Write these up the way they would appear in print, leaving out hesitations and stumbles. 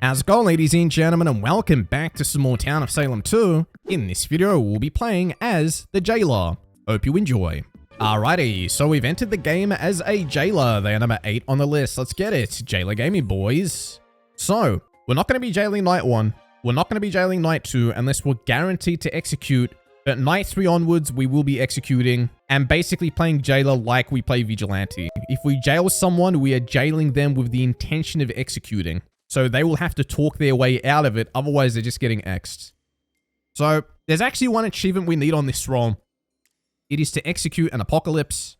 How's it going, ladies and gentlemen, and welcome back to some more Town of Salem 2. In this video, we'll be playing as the Jailer. Hope you enjoy. Alrighty, so we've entered the game as a Jailer. They are number 8 on the list. Let's get it. Jailer gaming, boys. So, we're not going to be jailing night 1. We're not going to be jailing night 2 unless we're guaranteed to execute. But night 3 onwards, we will be executing and basically playing Jailer like we play Vigilante. If we jail someone, we are jailing them with the intention of executing. So they will have to talk their way out of it, otherwise they're just getting X'd. So there's actually one achievement we need on this role. It is to execute an apocalypse.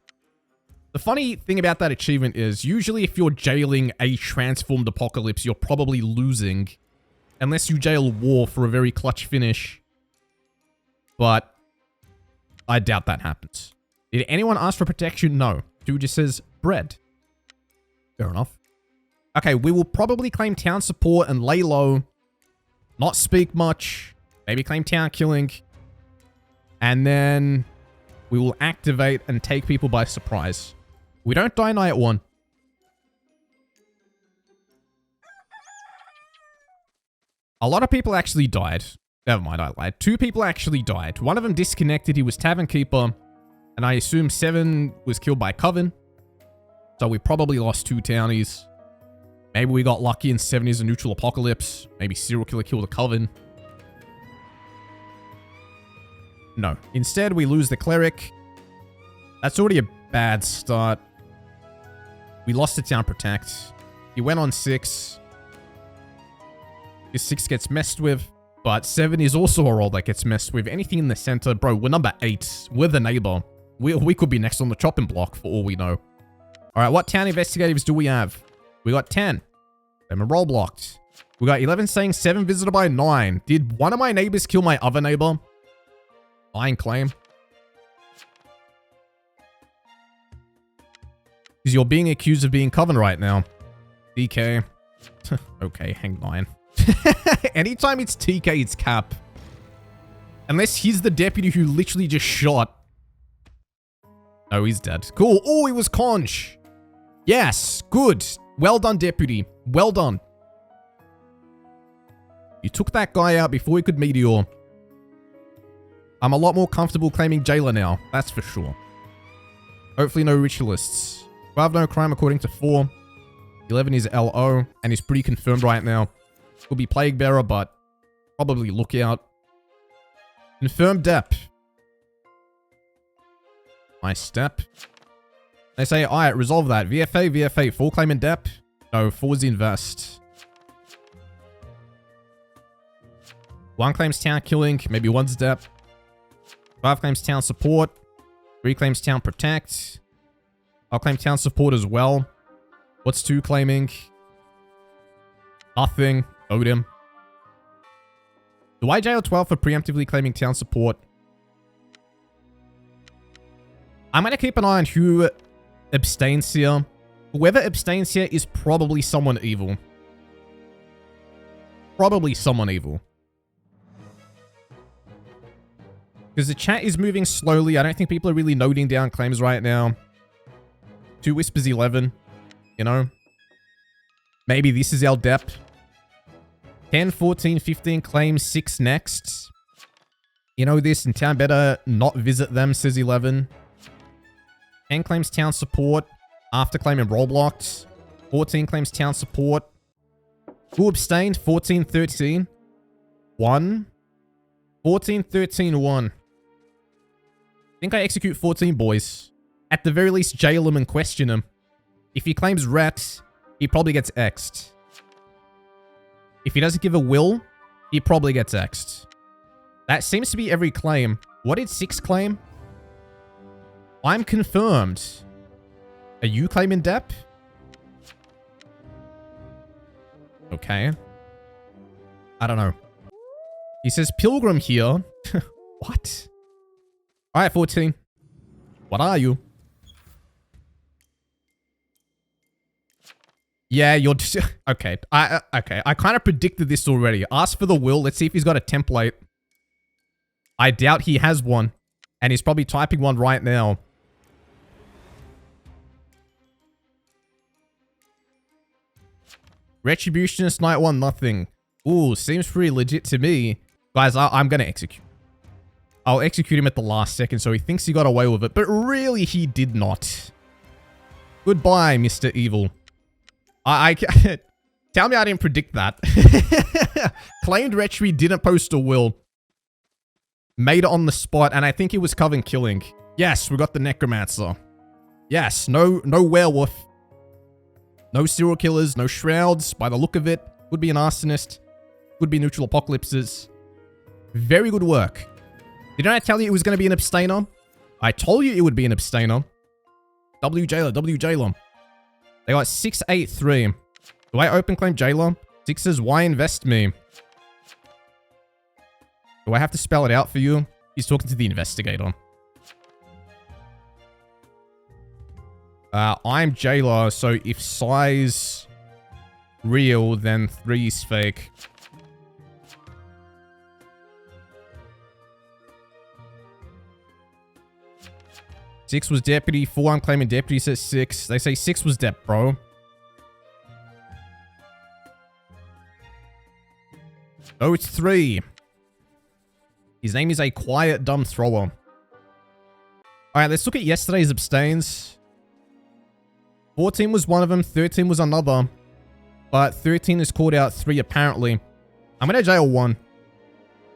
The funny thing about that achievement is, usually if you're jailing a transformed apocalypse, you're probably losing. Unless you jail war for a very clutch finish. But I doubt that happens. Did anyone ask for protection? No. Dude just says bread. Fair enough. Okay, we will probably claim town support and lay low. Not speak much. Maybe claim town killing. And then we will activate and take people by surprise. We don't die night 1. A lot of people actually died. Never mind, I lied. 2 people actually died. One of them disconnected. He was Tavern Keeper. And I assume 7 was killed by Coven. So we probably lost 2 townies. Maybe we got lucky and 7 is a neutral apocalypse. Maybe serial killer killed a Coven. No. Instead, we lose the cleric. That's already a bad start. We lost the town protect. He went on 6. His 6 gets messed with. But 7 is also a roll that gets messed with. Anything in the center, bro, we're number 8. We're the neighbor. We could be next on the chopping block for all we know. All right, what town investigatives do we have? We got 10. Them are roll blocked. We got 11 saying 7 visited by 9. Did one of my neighbors kill my other neighbor? Lying claim. Because you're being accused of being Coven right now. DK. Okay, hang 9. Anytime it's TK, it's cap. Unless he's the deputy who literally just shot. Oh, he's dead. Cool. Oh, he was conch. Yes, good. Well done, deputy. Well done. You took that guy out before he could meteor. I'm a lot more comfortable claiming Jailer now. That's for sure. Hopefully no ritualists. 12 no crime according to 4. 11 is LO, and he's pretty confirmed right now. Could be Plague Bearer, but probably Lookout. Confirmed Dep. Nice step. They say, alright, resolve that. VFA, full claim and Dep. No, 4's invest. 1 claims town killing, maybe 1's Dep. 5 claims town support. 3 claims town protect. I'll claim town support as well. What's 2 claiming? Nothing. Owed him. Do I jail 12 for preemptively claiming town support? I'm going to keep an eye on who abstains here. Whoever abstains here is probably someone evil. Probably someone evil. Because the chat is moving slowly. I don't think people are really noting down claims right now. 2 whispers 11. You know? Maybe this is our dep. 10, 14, 15 claims 6 next. You know this, and town better not visit them, says 11. 10 claims town support after claiming roll blocked. 14 claims town support. Who abstained? 14, 13. 1. 14, 13, 1. I think I execute 14 boys. At the very least, jail him and question him. If he claims rat, he probably gets X'd. If he doesn't give a will, he probably gets X'd. That seems to be every claim. What did 6 claim? I'm confirmed. Are you claiming Dep? Okay. I don't know. He says Pilgrim here. What? Alright, 14. What are you? Yeah, you're just... Okay. Okay. I kind of predicted this already. Ask for the will. Let's see if he's got a template. I doubt he has one. And he's probably typing one right now. Retributionist, night 1, nothing. Ooh, seems pretty legit to me. Guys, I'm gonna execute. I'll execute him at the last second, so he thinks he got away with it. But really, he did not. Goodbye, Mr. Evil. I tell me I didn't predict that. Claimed Retri, didn't post a will. Made it on the spot, and I think he was covering killing. Yes, we got the Necromancer. Yes, no werewolf. No serial killers, no shrouds. By the look of it, would be an arsonist. Would be neutral apocalypses. Very good work. Didn't I tell you it was going to be an abstainer? I told you it would be an abstainer. W Jailor, W Jailor. They got 683. Do I open claim Jailor? 6 says, why invest me? Do I have to spell it out for you? He's talking to the investigator. I'm Jailor, so if size real, then 3 is fake. Six was deputy. 4, I'm claiming deputy, says 6. They say 6 was dep, bro. Oh, it's 3. His name is a quiet, dumb thrower. Alright, let's look at yesterday's abstains. 14 was one of them. 13 was another. But 13 has called out 3, apparently. I'm going to jail 1.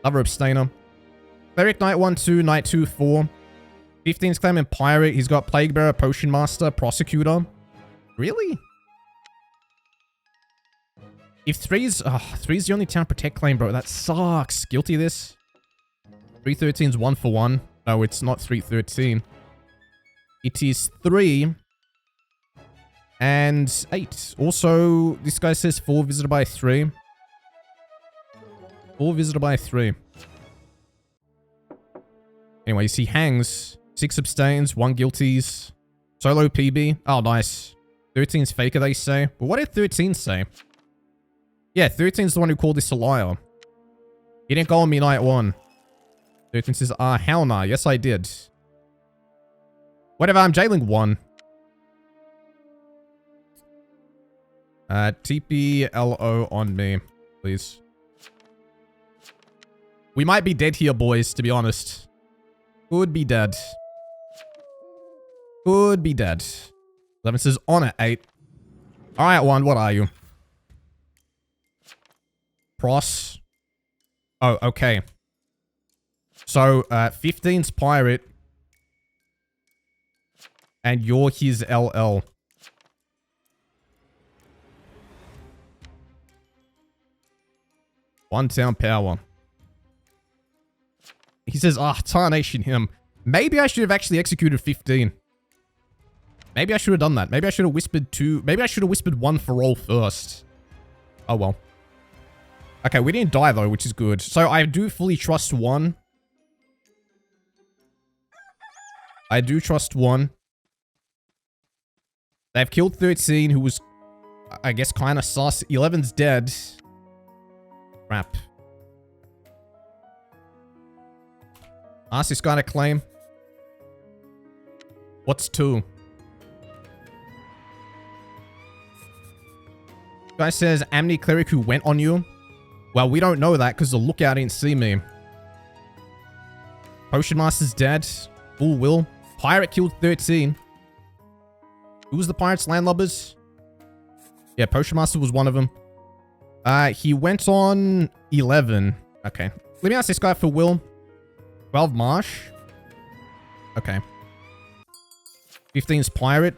Another abstainer. Cleric, night 1, 2, night 2, 4. 15's claiming pirate. He's got plague bearer, potion master, prosecutor. Really? If 3's... 3's the only town protect claim, bro. That sucks. Guilty of this. 313's 1 for 1. No, it's not 313. It is 3 and 8. Also, this guy says 4 visited by 3. 4 visited by 3. Anyways, he hangs. 6 abstains, 1 guilties. Solo PB. Oh, nice. 13's faker, they say. But what did 13 say? Yeah, 13's the one who called this a liar. He didn't go on me night 1. 13 says, hell nah. Yes, I did. Whatever, I'm jailing 1. TPLO on me, please. We might be dead here, boys, to be honest. Could be dead. Could be dead. 11 says on at 8. Alright, 1, what are you? Pros. Oh, okay. So, 15's pirate. And you're his LL. One town power. He says, tarnation him. Maybe I should have actually executed 15. Maybe I should have done that. Maybe I should have whispered 2. Maybe I should have whispered 1 for all first. Oh, well. Okay, we didn't die, though, which is good. So, I do fully trust 1. I do trust 1. They've killed 13, who was, I guess, kind of sus. 11's dead. Crap. Ask this guy to claim. What's 2? Guy says, Amni cleric who went on you. Well, we don't know that because the lookout didn't see me. Potion master's dead. Full will. Pirate killed 13. Who was the pirate's landlubbers? Yeah, Potion master was one of them. He went on 11. Okay. Let me ask this guy for will. 12 marsh. Okay. 15's pirate.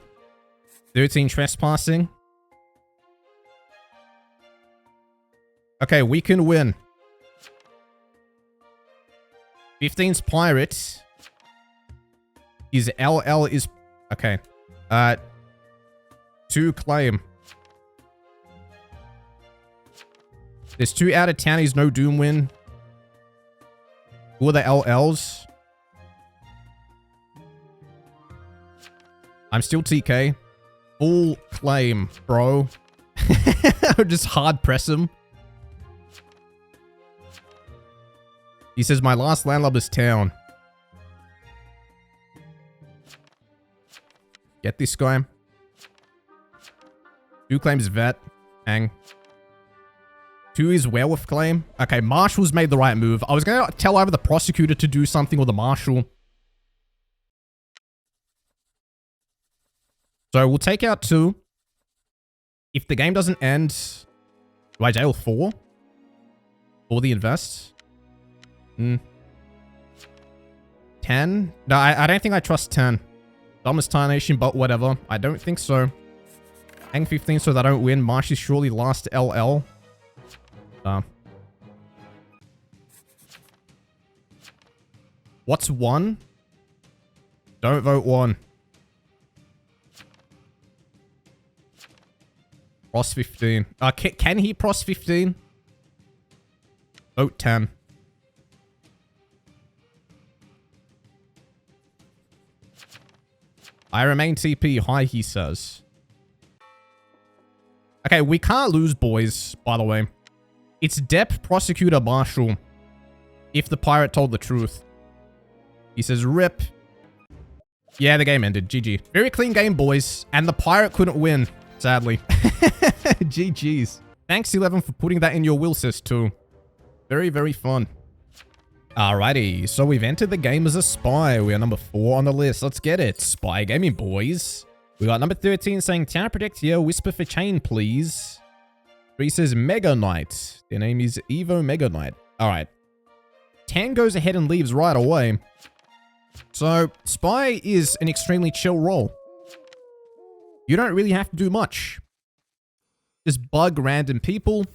13 trespassing. Okay, we can win. 15's pirate. His LL is... Okay. 2 claim. There's 2 out of town. He's no doom win. Who are the LLs? I'm still TK. Full claim, bro. Just hard press him. He says, my last landlubber's town. Get this guy. 2 claims vet. Hang. 2 is werewolf claim. Okay, Marshall's made the right move. I was going to tell either the prosecutor to do something or the marshal. So we'll take out 2. If the game doesn't end, do I jail 4? For the invest? 10? No, I don't think I trust 10. Dumbest tarnation, but whatever. I don't think so. Hang 15 so that I don't win. Marsh is surely last LL. What's 1? Don't vote 1. Pros 15. Can he pros 15? Vote 10. I remain TP high, he says. Okay, we can't lose, boys, by the way. It's Depp, Prosecutor, Marshall. If the pirate told the truth. He says, rip. Yeah, the game ended. GG. Very clean game, boys. And the pirate couldn't win, sadly. GG's. Thanks, 11, for putting that in your will, sis, too. Very, very fun. Alrighty, so we've entered the game as a spy. We are number 4 on the list. Let's get it. Spy gaming, boys. We got number 13 saying, Town Protect here, whisper for chain, please. 3 says Mega Knight. Their name is Evo Mega Knight. Alright. 10 goes ahead and leaves right away. So, Spy is an extremely chill role. You don't really have to do much. Just bug random people.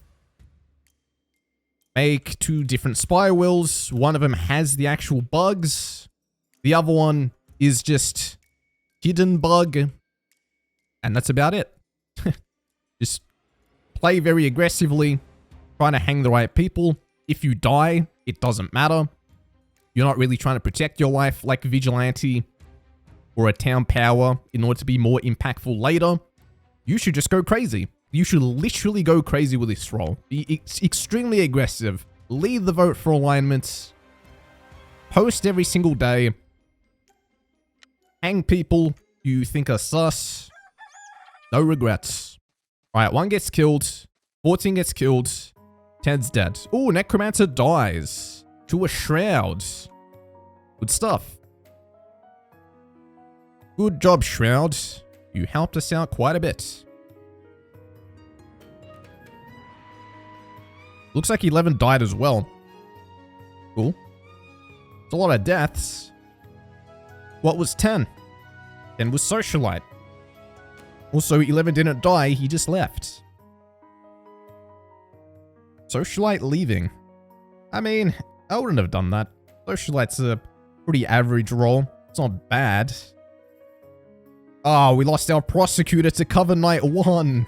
Make 2 different spy wills. One of them has the actual bugs. The other one is just hidden bug. And that's about it. Just play very aggressively. Trying to hang the right people. If you die, it doesn't matter. You're not really trying to protect your life like a vigilante or a town power in order to be more impactful later. You should just go crazy. You should literally go crazy with this role. Be extremely aggressive. Lead the vote for alignments. Post every single day. Hang people you think are sus. No regrets. Alright, 1 gets killed. 14 gets killed. 10's dead. Ooh, Necromancer dies. To a shroud. Good stuff. Good job, Shroud. You helped us out quite a bit. Looks like 11 died as well. Cool. It's a lot of deaths. What was 10? 10 was Socialite. Also, 11 didn't die, he just left. Socialite leaving. I mean, I wouldn't have done that. Socialite's a pretty average role. It's not bad. Oh, we lost our prosecutor to cover night 1.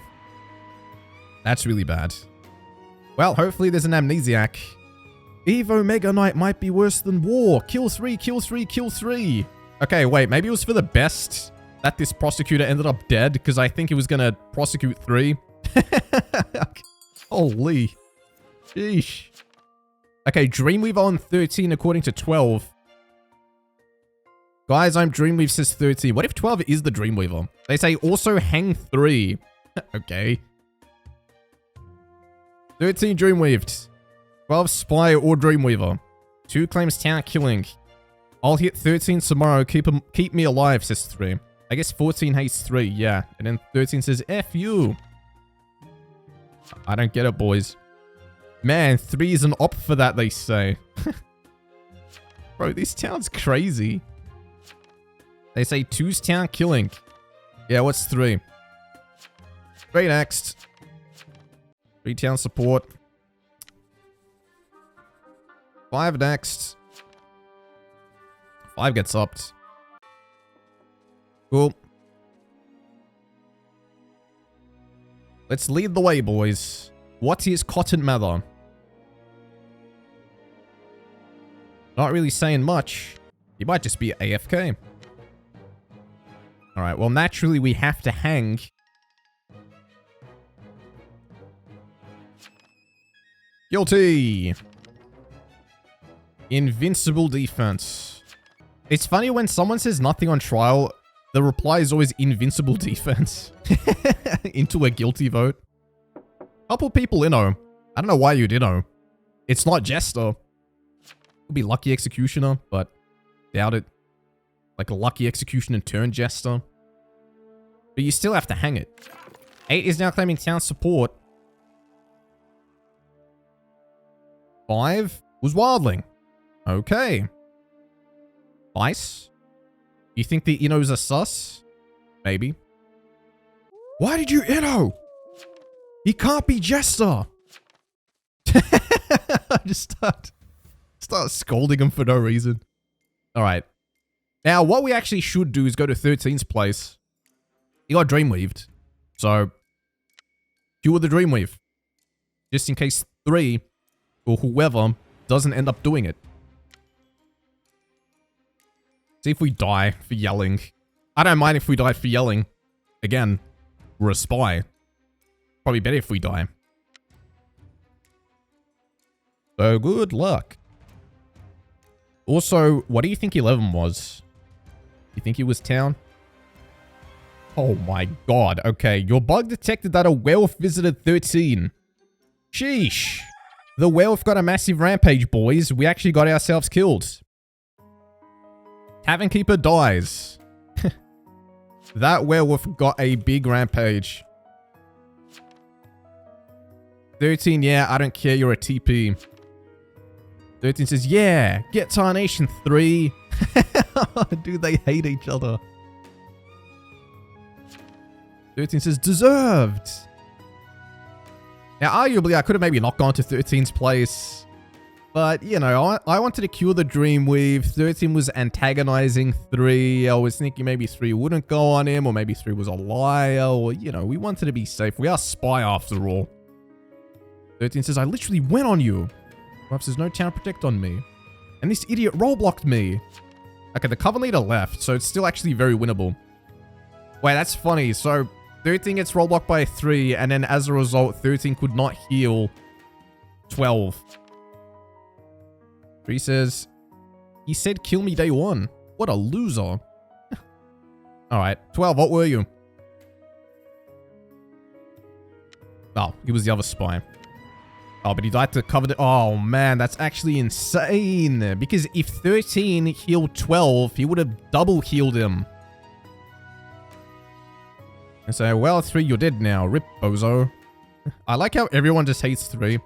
That's really bad. Well, hopefully there's an amnesiac. Evo Mega Knight might be worse than war. Kill 3, kill 3, kill 3. Okay, wait, maybe it was for the best that this prosecutor ended up dead, because I think he was going to prosecute 3. Holy. Sheesh. Okay, Dreamweaver on 13 according to 12. Guys, I'm Dreamweaver says 13. What if 12 is the Dreamweaver? They say also hang 3. Okay. 13 Dreamweaved. 12 Spy or Dreamweaver. 2 claims town killing. I'll hit 13 tomorrow. Keep me alive, says 3. I guess 14 hates 3, yeah. And then 13 says F you. I don't get it, boys. Man, 3 is an op for that, they say. Bro, this town's crazy. They say 2's town killing. Yeah, what's 3? 3 next. 3 town support. 5 next. 5 gets upped. Cool. Let's lead the way, boys. What is Cotton Mather? Not really saying much. He might just be AFK. Alright, well, naturally we have to hang. Guilty. Invincible defense. It's funny when someone says nothing on trial, the reply is always invincible defense. Into a guilty vote. Couple people, I don't know why you did know. It's not Jester. Could be Lucky Executioner, but doubt it. Like a Lucky Executioner turn Jester. But you still have to hang it. 8 is now claiming town support. 5 was Wildling. Okay. Ice. You think the Innos are sus? Maybe. Why did you Inno? He can't be Jester. I just start scolding him for no reason. Alright. Now, what we actually should do is go to 13's place. He got Dreamweaved. So, cure the Dreamweave. Just in case 3, or whoever, doesn't end up doing it. See if we die for yelling. I don't mind if we die for yelling. Again, we're a spy. Probably better if we die. So, good luck. Also, what do you think 11 was? You think he was town? Oh my god. Okay, your bug detected that a werewolf visited 13. Sheesh. The werewolf got a massive rampage, boys. We actually got ourselves killed. Tavern Keeper dies. That werewolf got a big rampage. 13, yeah, I don't care. You're a TP. 13 says, yeah, get Tarnation 3. Dude, they hate each other. 13 says, deserved. Now, arguably, I could have maybe not gone to 13's place. But, you know, I wanted to cure the Dreamweave. 13 was antagonizing 3. I was thinking maybe 3 wouldn't go on him, or maybe 3 was a liar, or, you know, we wanted to be safe. We are spy after all. 13 says, I literally went on you. Perhaps there's no town protect on me. And this idiot roll-blocked me. Okay, the cover leader left, so it's still actually very winnable. Wait, that's funny. So, 13 gets roll-blocked by 3, and then as a result, 13 could not heal 12. 3 says, he said kill me day 1. What a loser. Alright, 12, what were you? Oh, he was the other spy. Oh, but he died to cover the... Oh, man, that's actually insane. Because if 13 healed 12, he would have double healed him. And say, well, 3, you're dead now. Rip, bozo. I like how everyone just hates 3.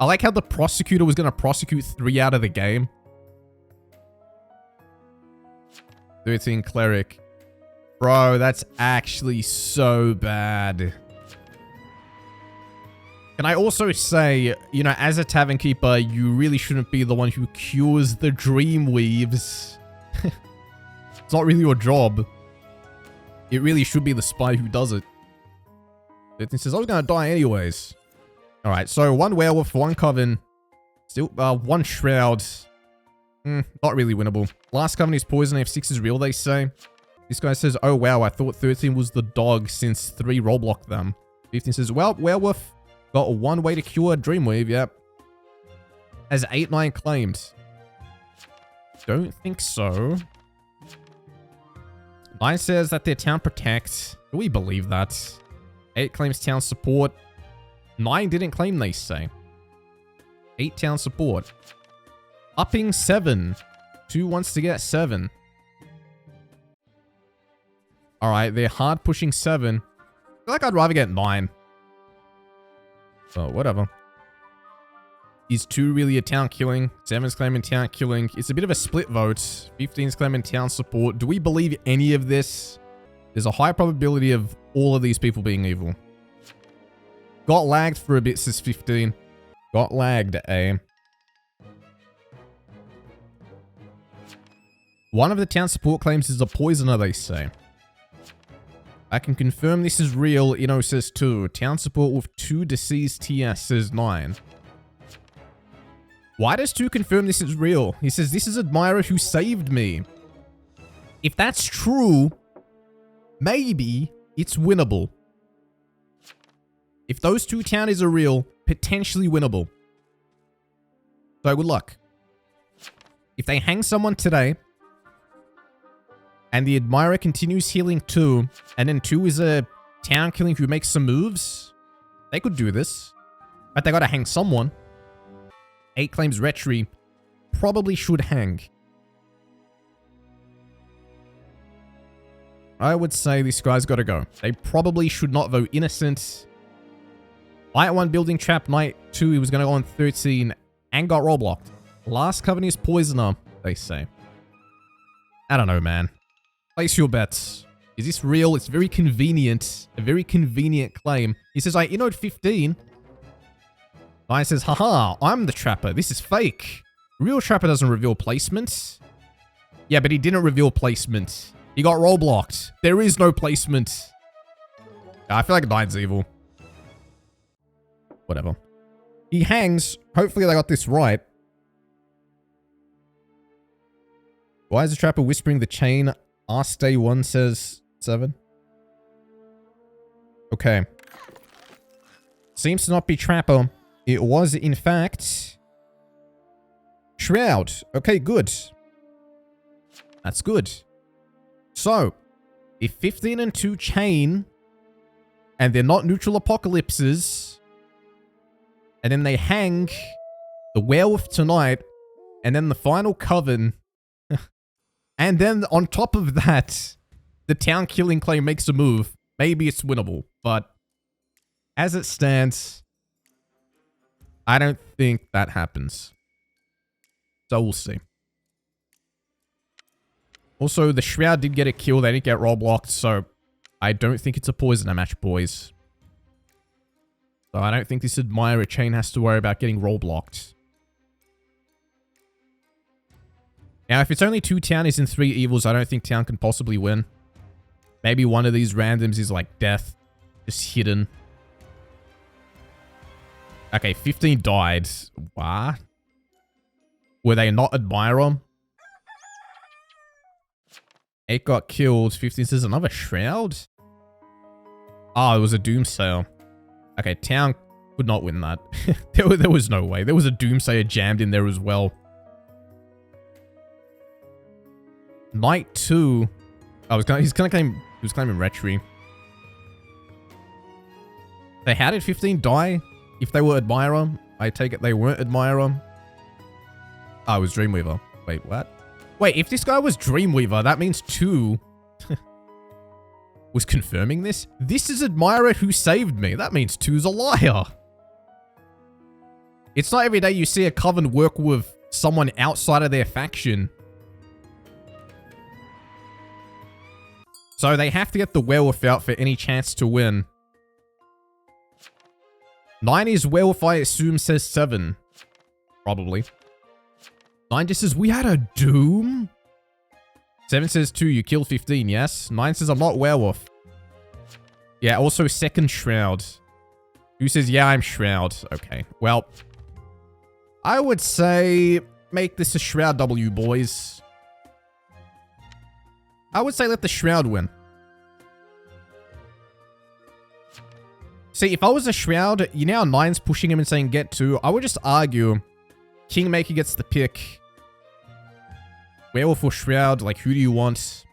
I like how the prosecutor was going to prosecute 3 out of the game. 13 cleric. Bro, that's actually so bad. Can I also say, you know, as a tavern keeper, you really shouldn't be the one who cures the Dreamweaves. It's not really your job. It really should be the spy who does it. 13 says, I was going to die anyways. Alright, so 1 werewolf, 1 coven. Still, 1 shroud. Not really winnable. Last coven is poison if 6 is real, they say. This guy says, oh wow, I thought 13 was the dog since 3 rollblocked them. 15 says, well, werewolf got 1 way to cure Dreamweave, yep. Has 8-9 claimed. Don't think so. 9 says that their town protects. Do we believe that? 8 claims town support. 9 didn't claim, they say. 8 town support. Upping 7. 2 wants to get 7. Alright, they're hard pushing 7. I feel like I'd rather get 9. Oh, whatever. Is 2 really a town killing? 7's claiming town killing. It's a bit of a split vote. 15's claiming town support. Do we believe any of this? There's a high probability of all of these people being evil. Got lagged for a bit, says 15. Got lagged, eh? One of the town support claims is a poisoner, they say. I can confirm this is real, Inno says 2. Town support with 2 deceased TS says 9. Why does 2 confirm this is real? He says, this is Admirer who saved me. If that's true, maybe it's winnable. If those 2 townies are real, potentially winnable. So good luck. If they hang someone today, and the Admirer continues healing 2, and then 2 is a town killing who makes some moves, they could do this. But they gotta hang someone. 8 claims Retry. Probably should hang. I would say this guy's gotta go. They probably should not vote innocent. Night 1 building trap. Night 2 he was gonna go on 13 and got rollblocked. Last Coven is poisoner, they say. I don't know, man. Place your bets. Is this real? It's very convenient. A very convenient claim. He says, I innoed 15. Guy says, haha, I'm the trapper. This is fake. Real trapper doesn't reveal placement. Yeah, but he didn't reveal placement. He got roll blocked. There is no placement. I feel like Nine's evil. Whatever. He hangs. Hopefully they got this right. Why is the trapper whispering the chain? Ask Day 1 says 7. Okay. Seems to not be trapper. It was, in fact, Shroud. Okay, good. That's good. So, if 15 and 2 chain, and they're not neutral apocalypses, and then they hang the werewolf tonight, and then the final coven, and then on top of that, the town killing claim makes a move, maybe it's winnable. But as it stands, I don't think that happens. So we'll see. Also, the Shroud did get a kill. They didn't get roll blocked, so I don't think it's a poisoner match, boys. So I don't think this Admirer chain has to worry about getting roll blocked. Now, if it's only 2 townies and 3 evils, I don't think town can possibly win. Maybe one of these randoms is like death, just hidden. Okay, 15 died. What? Were they not Admirer? 8 got killed. 15 says another Shroud? Oh, it was a Doomsayer. Okay, town could not win that. there was no way. There was a Doomsayer jammed in there as well. Night 2. Oh, he's claiming Retry. So how did 15 die? If they were Admirer, I take it they weren't Admirer. Oh, it was Dreamweaver. Wait, what? Wait, if this guy was Dreamweaver, that means 2 was confirming this? This is Admirer who saved me. That means 2's a liar. It's not every day you see a coven work with someone outside of their faction. So they have to get the werewolf out for any chance to win. 9 is werewolf, I assume, says 7. Probably. 9 just says, we had a doom? 7 says 2, you killed 15, yes? 9 says, I'm not werewolf. Yeah, also second Shroud. 2 says, yeah, I'm Shroud. Okay, well. I would say, make this a Shroud W, boys. I would say let the Shroud win. See, if I was a Shroud, you know how 9's pushing him and saying get 2, I would just argue Kingmaker gets the pick. Werewolf or Shroud, like who do you want?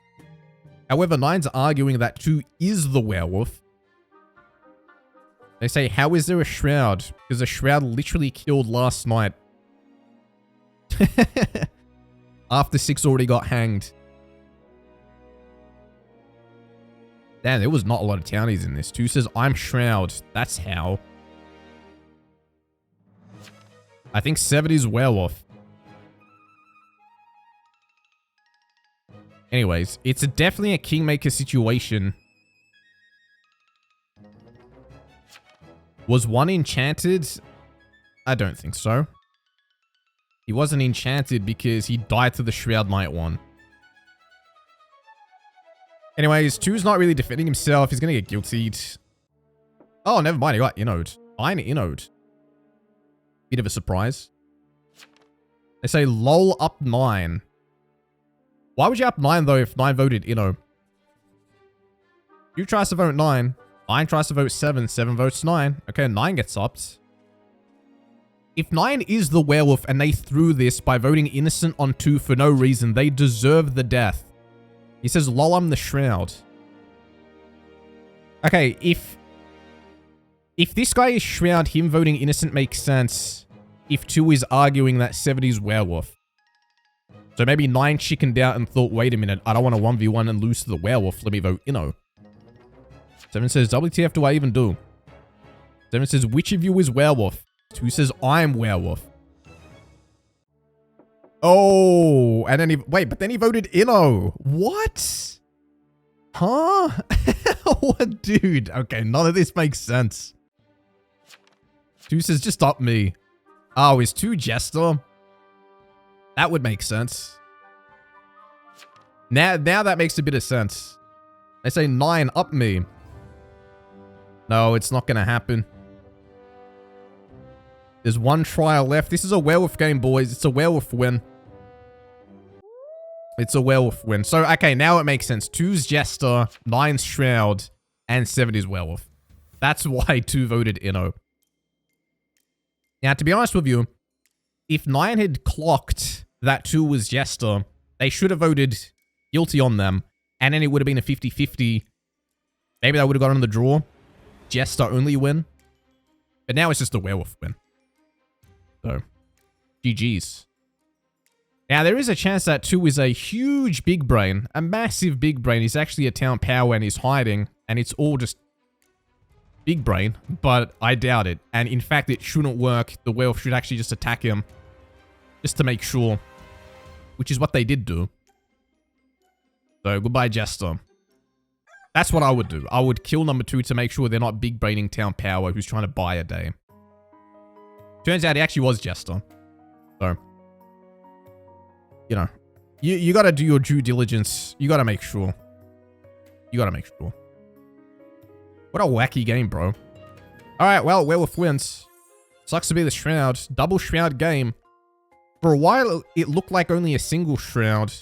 However, 9's arguing that 2 is the werewolf. They say, how is there a Shroud? Because a Shroud literally killed last night. After 6 already got hanged. Damn, there was not a lot of townies in this. 2 says, I'm Shroud. That's how. I think 7 is werewolf. Anyways, it's definitely a Kingmaker situation. Was 1 enchanted? I don't think so. He wasn't enchanted because he died to the Shroud Knight 1. Anyways, 2's not really defending himself. He's gonna get guiltied. Oh, never mind. He got innowed. Fine innowed. Bit of a surprise. They say lol up 9. Why would you up 9 though if 9 voted inno? 2 tries to vote 9. 9 tries to vote 7. 7 votes 9. Okay, 9 gets upped. If 9 is the werewolf and they threw this by voting innocent on 2 for no reason, they deserve the death. He says, lol, I'm the Shroud. Okay, if If this guy is Shroud, him voting innocent makes sense if 2 is arguing that 70's werewolf. So maybe 9 chickened out and thought, wait a minute, I don't want to 1v1 and lose to the werewolf. Let me vote Inno. 7 says, WTF do I even do? 7 says, which of you is werewolf? 2 says, I'm werewolf. Oh, and then but then he voted Inno. What? Huh? What, dude? Okay, none of this makes sense. 2 says, just up me. Oh, is 2 Jester? That would make sense. Now that makes a bit of sense. They say 9 up me. No, it's not gonna happen. There's 1 trial left. This is a werewolf game, boys. It's a werewolf win. It's a werewolf win. So, okay, now it makes sense. 2's Jester, 9's Shroud, and 70's werewolf. That's why 2 voted Inno. Now, to be honest with you, if 9 had clocked that 2 was Jester, they should have voted guilty on them, and then it would have been a 50-50. Maybe they would have gotten the draw. Jester only win. But now it's just a werewolf win. So, GG's. Now, there is a chance that 2 is a huge big brain, a massive big brain. He's actually a town power and he's hiding, and it's all just big brain, but I doubt it. And in fact, it shouldn't work. The werewolf should actually just attack him, just to make sure, which is what they did do. So, goodbye, Jester. That's what I would do. I would kill number 2 to make sure they're not big braining town power who's trying to buy a day. Turns out he actually was Jester. So, you know, you gotta do your due diligence. You gotta make sure. You gotta make sure. What a wacky game, bro. Alright, well, werewolf wins. Sucks to be the Shroud. Double Shroud game. For a while, it looked like only a single Shroud.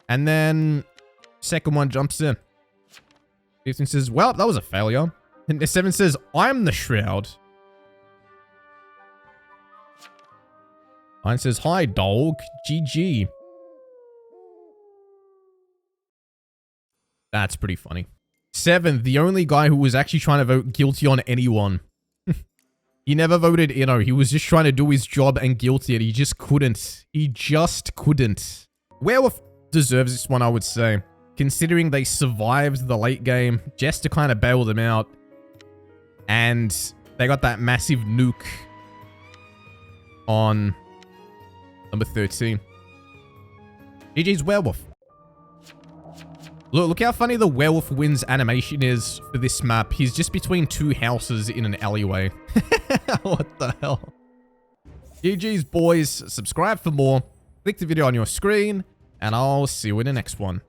And then, second one jumps in. 15 says, well, that was a failure. And 7 says, I'm the Shroud. 9 says, hi, dog. GG. That's pretty funny. 7, the only guy who was actually trying to vote guilty on anyone. He never voted Inno. He was just trying to do his job and guilty, and he just couldn't. He just couldn't. Werewolf deserves this one, I would say. Considering they survived the late game, just to kind of bail them out. And they got that massive nuke on number 13. GG's Werewolf. Look how funny the werewolf wins animation is for this map. He's just between 2 houses in an alleyway. What the hell? GG's, boys. Subscribe for more. Click the video on your screen, and I'll see you in the next one.